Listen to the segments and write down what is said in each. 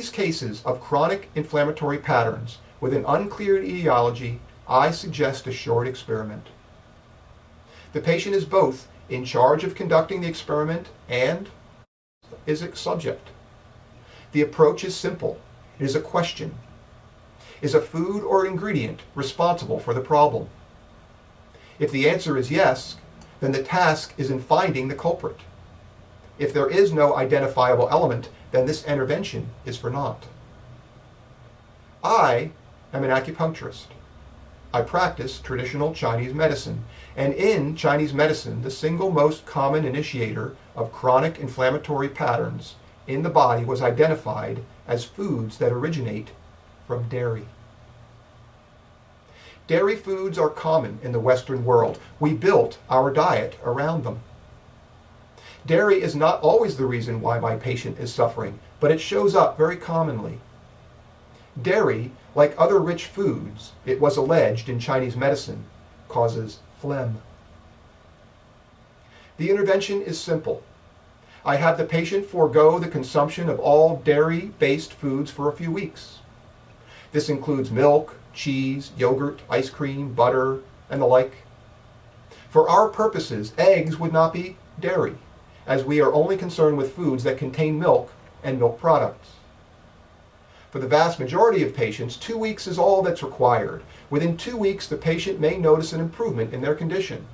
these cases of chronic inflammatory patterns with an uncleared etiology, I suggest a short experiment. The patient is both in charge of conducting the experiment and is a subject. The approach is simple. It is a question. Is a food or ingredient responsible for the problem? If the answer is yes, then the task is in finding the culprit. If there is no identifiable element, then this intervention is for naught. I am an acupuncturist. I practice traditional Chinese medicine, and in Chinese medicine, the single most common initiator of chronic inflammatory patterns in the body was identified as foods that originate from dairy. Dairy foods are common in the Western world. We built our diet around them. Dairy is not always the reason why my patient is suffering, but it shows up very commonly. Dairy, like other rich foods, it was alleged in Chinese medicine, causes phlegm. The intervention is simple. I have the patient forego the consumption of all dairy-based foods for a few weeks. This includes milk, cheese, yogurt, ice cream, butter, and the like. For our purposes, eggs would not be dairy, as we are only concerned with foods that contain milk and milk products. For the vast majority of patients, 2 weeks is all that's required. Within 2 weeks, the patient may notice an improvement in their condition.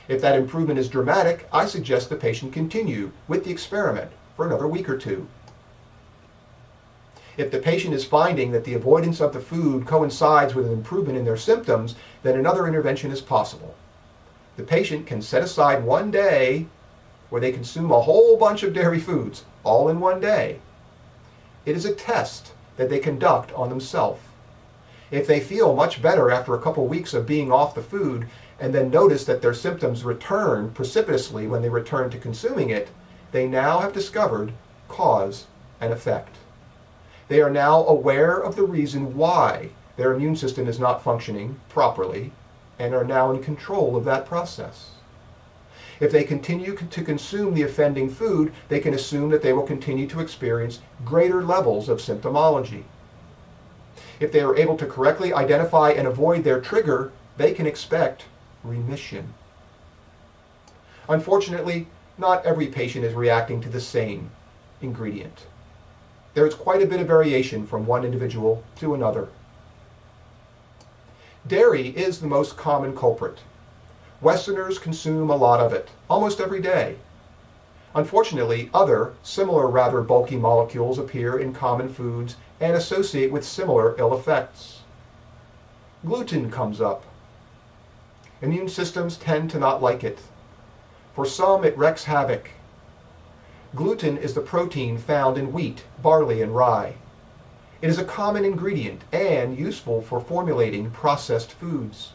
If that improvement is dramatic, I suggest the patient continue with the experiment for another week or two. If the patient is finding that the avoidance of the food coincides with an improvement in their symptoms, then another intervention is possible. The patient can set aside one day where they consume a whole bunch of dairy foods, all in one day. It is a test that they conduct on themselves. If they feel much better after a couple weeks of being off the food and then notice that their symptoms return precipitously when they return to consuming it, they now have discovered cause and effect. They are now aware of the reason why their immune system is not functioning properly and are now in control of that process. If they continue to consume the offending food, they can assume that they will continue to experience greater levels of symptomology. If they are able to correctly identify and avoid their trigger, they can expect remission. Unfortunately, not every patient is reacting to the same ingredient. There is quite a bit of variation from one individual to another. Dairy is the most common culprit. Westerners consume a lot of it, almost every day. Unfortunately, other, similar rather bulky molecules appear in common foods and associate with similar ill effects. Gluten comes up. Immune systems tend to not like it. For some, it wreaks havoc. Gluten is the protein found in wheat, barley, and rye. It is a common ingredient and useful for formulating processed foods.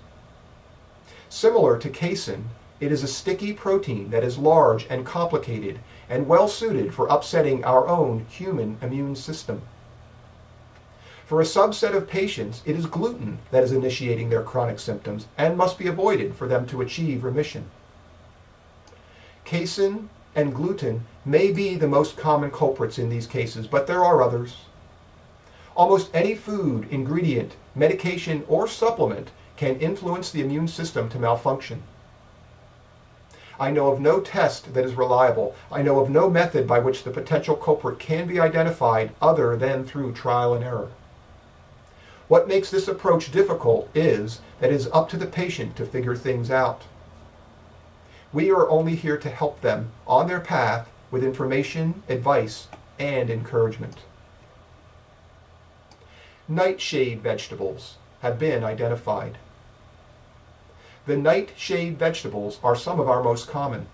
Similar to casein, it is a sticky protein that is large and complicated and well suited for upsetting our own human immune system. For a subset of patients, it is gluten that is initiating their chronic symptoms and must be avoided for them to achieve remission. Casein and gluten may be the most common culprits in these cases, but there are others. Almost any food, ingredient, medication, or supplement can influence the immune system to malfunction. I know of no test that is reliable. I know of no method by which the potential culprit can be identified other than through trial and error. What makes this approach difficult is that it is up to the patient to figure things out. We are only here to help them on their path with information, advice, and encouragement. Nightshade vegetables have been identified. The nightshade vegetables are some of our most common.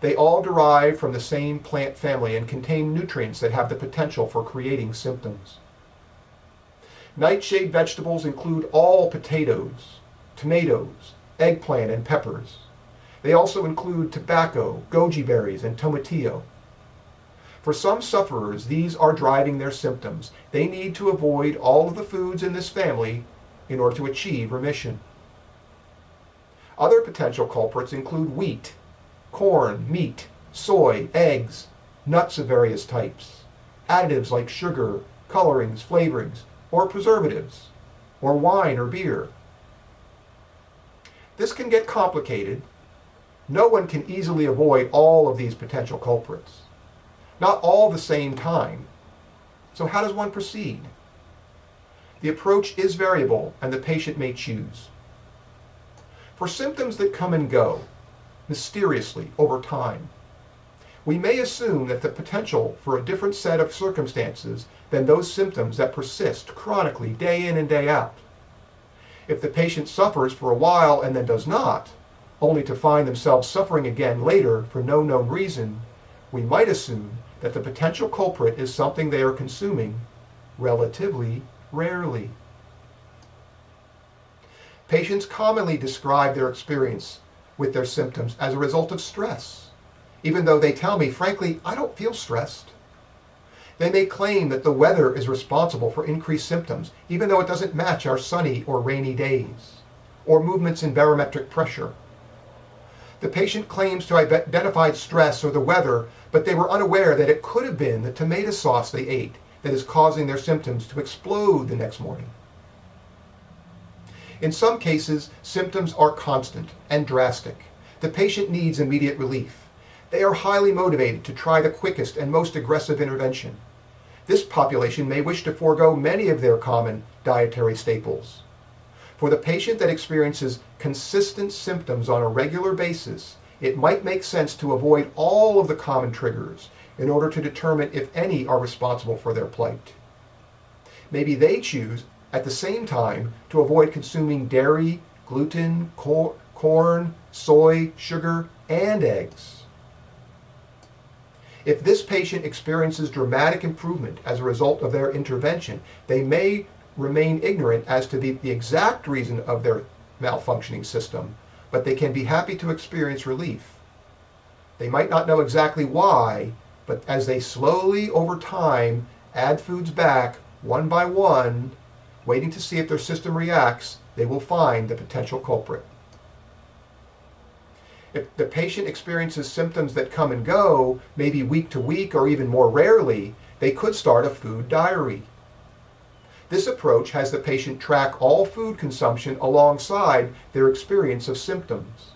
They all derive from the same plant family and contain nutrients that have the potential for creating symptoms. Nightshade vegetables include all potatoes, tomatoes, eggplant, and peppers. They also include tobacco, goji berries, and tomatillo. For some sufferers, these are driving their symptoms. They need to avoid all of the foods in this family in order to achieve remission. Other potential culprits include wheat, corn, meat, soy, eggs, nuts of various types, additives like sugar, colorings, flavorings, or preservatives, or wine or beer. This can get complicated. No one can easily avoid all of these potential culprits. Not all at the same time. So how does one proceed? The approach is variable, and the patient may choose. For symptoms that come and go, mysteriously, over time, we may assume that the potential for a different set of circumstances than those symptoms that persist chronically day in and day out. If the patient suffers for a while and then does not, only to find themselves suffering again later for no known reason, we might assume that the potential culprit is something they are consuming relatively rarely. Patients commonly describe their experience with their symptoms as a result of stress, even though they tell me, frankly, I don't feel stressed. They may claim that the weather is responsible for increased symptoms, even though it doesn't match our sunny or rainy days, or movements in barometric pressure. The patient claims to have identified stress or the weather, but they were unaware that it could have been the tomato sauce they ate that is causing their symptoms to explode the next morning. In some cases, symptoms are constant and drastic. The patient needs immediate relief. They are highly motivated to try the quickest and most aggressive intervention. This population may wish to forego many of their common dietary staples. For the patient that experiences consistent symptoms on a regular basis, it might make sense to avoid all of the common triggers in order to determine if any are responsible for their plight. Maybe they choose, at the same time, to avoid consuming dairy, gluten, corn, soy, sugar, and eggs. If this patient experiences dramatic improvement as a result of their intervention, they may remain ignorant as to the exact reason of their malfunctioning system, but they can be happy to experience relief. They might not know exactly why, but as they slowly, over time, add foods back, one by one, waiting to see if their system reacts, they will find the potential culprit. If the patient experiences symptoms that come and go, maybe week to week or even more rarely, they could start a food diary. This approach has the patient track all food consumption alongside their experience of symptoms.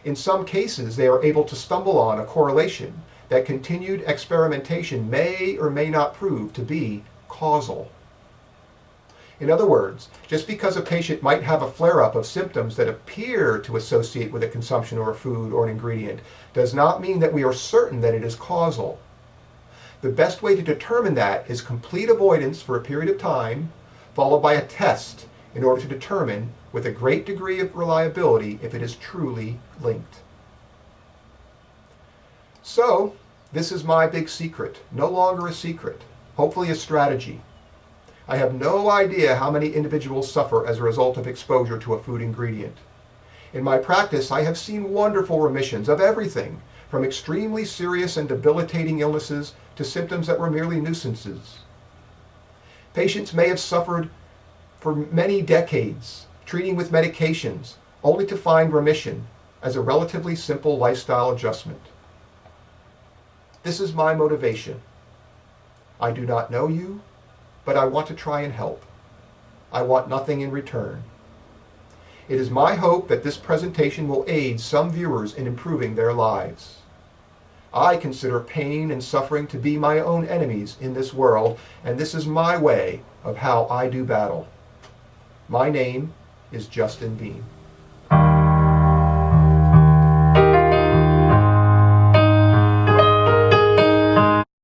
In some cases, they are able to stumble on a correlation that continued experimentation may or may not prove to be causal. In other words, just because a patient might have a flare-up of symptoms that appear to associate with a consumption or a food or an ingredient does not mean that we are certain that it is causal. The best way to determine that is complete avoidance for a period of time, followed by a test in order to determine with a great degree of reliability if it is truly linked. So, this is my big secret. No longer a secret, hopefully a strategy. I have no idea how many individuals suffer as a result of exposure to a food ingredient. In my practice, I have seen wonderful remissions of everything, from extremely serious and debilitating illnesses to symptoms that were merely nuisances. Patients may have suffered for many decades, treating with medications, only to find remission as a relatively simple lifestyle adjustment. This is my motivation. I do not know you, but I want to try and help. I want nothing in return. It is my hope that this presentation will aid some viewers in improving their lives. I consider pain and suffering to be my own enemies in this world, and this is my way of how I do battle. My name is Justin Bean.